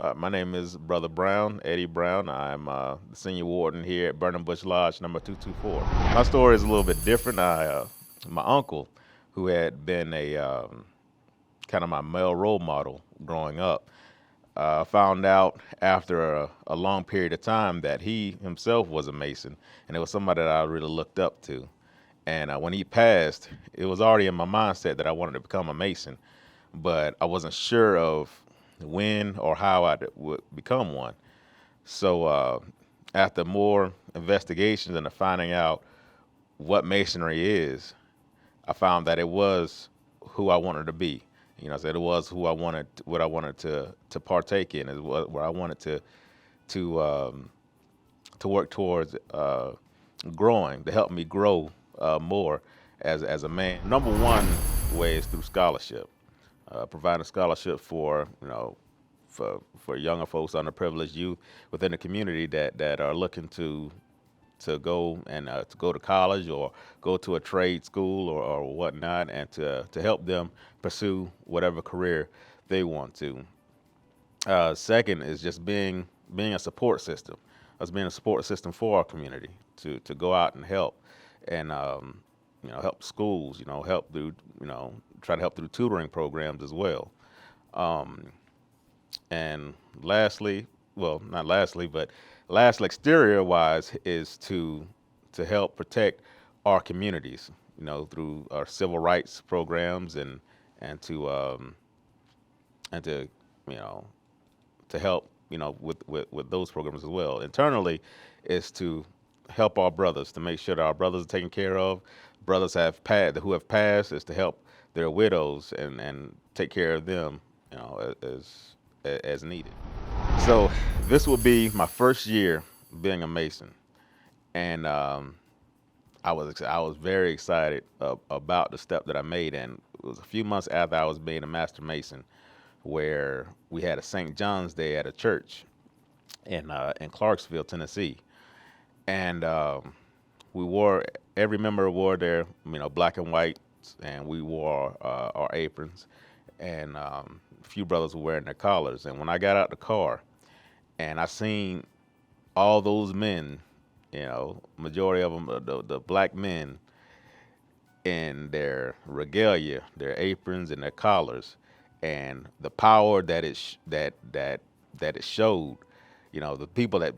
My name is Brother Brown, Eddie Brown. I'm the senior warden here at Burning Bush Lodge, number 224. My story is a little bit different. My uncle, who had been a kind of my male role model growing up, found out after a long period of time that he himself was a Mason, and it was somebody that I really looked up to. And when he passed, it was already in my mindset that I wanted to become a Mason, but I wasn't sure of when or how I would become one. So after more investigations and finding out what masonry is, I found that it was who I wanted to be. You know, I said it was who I wanted, what I wanted to partake in, is what where I wanted to to work towards growing, to help me grow more as a man. Number one way is through scholarship, providing scholarship for for younger folks, underprivileged youth within the community that are looking to go to college or go to a trade school or whatnot, and to help them pursue whatever career they want to. Second is just being a support system, us being a support system for our community to go out and help, and help schools, help through try to help through tutoring programs as well. Um, and lastly, well, not lastly, but lastly, exterior wise, is to help protect our communities, through our civil rights programs, and to you know to help with those programs as well. Internally, is to help our brothers, to make sure that our brothers are taken care of. Brothers who have passed, is to help their widows and take care of them, as needed. So this will be my first year being a Mason, and I was very excited about the step that I made, and it was a few months after I was being a Master Mason, where we had a St. John's Day at a church in Clarksville, Tennessee, and we wore every member wore their black and white, and we wore our aprons, and a few brothers were wearing their collars. And when I got out the car and I seen all those men, majority of them, the black men, in their regalia, their aprons and their collars, and the power that it showed. The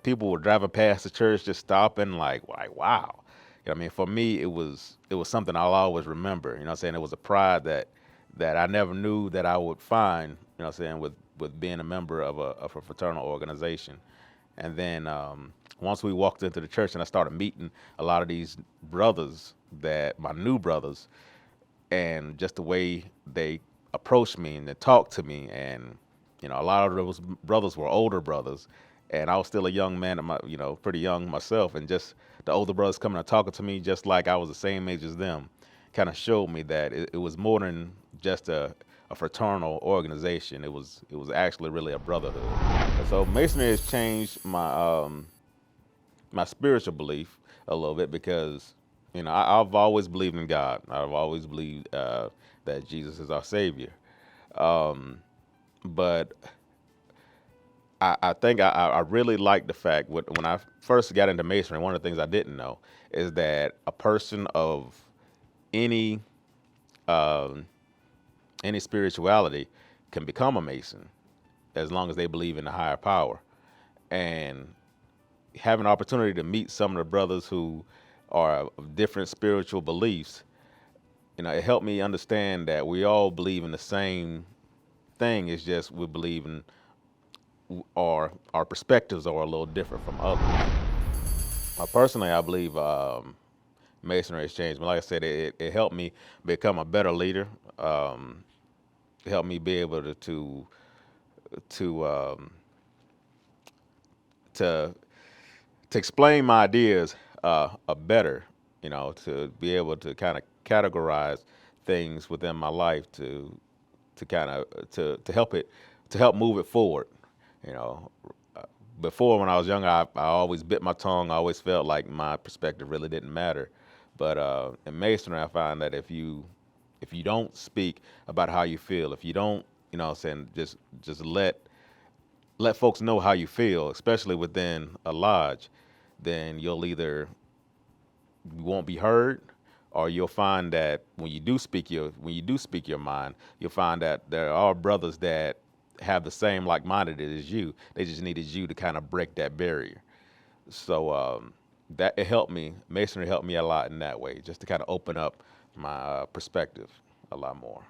people were driving past the church, just stopping, like wow. I mean, for me, it was something I'll always remember. What I'm saying? It was a pride that I never knew that I would find. What I'm saying, with being a member of a fraternal organization. And then once we walked into the church and I started meeting a lot of these brothers, that my new brothers, and just the way they approached me and they talked to me, and a lot of those brothers were older brothers, and I was still a young man, pretty young myself, and just the older brothers coming and talking to me just like I was the same age as them, kind of showed me that it was more than just a fraternal organization. It was actually really a brotherhood. So masonry has changed my spiritual belief a little bit, because I've always believed in God. I've always believed that Jesus is our Savior. Um, but I think I really like the fact, when I first got into masonry, one of the things I didn't know is that a person of any um, any spirituality can become a mason, as long as they believe in the higher power. And having an opportunity to meet some of the brothers who are of different spiritual beliefs, it helped me understand that we all believe in the same thing. It's just we believe in our perspectives are a little different from others. Personally, I believe masonry has changed me. Like I said, it helped me become a better leader. It helped me be able to to to explain my ideas better. To be able to kind of categorize things within my life, to kind of to help move it forward. You know, Before, when I was younger, I always bit my tongue. I always felt like my perspective really didn't matter. But in masonry, I find that if you don't speak about how you feel, if you don't, what I'm saying, just let folks know how you feel, especially within a lodge, then you'll either you won't be heard, or you'll find that when you do speak your mind, you'll find that there are brothers that have the same like-minded as you. They just needed you to kind of break that barrier. So that it helped me. Masonry helped me a lot in that way, just to kind of open up my perspective a lot more.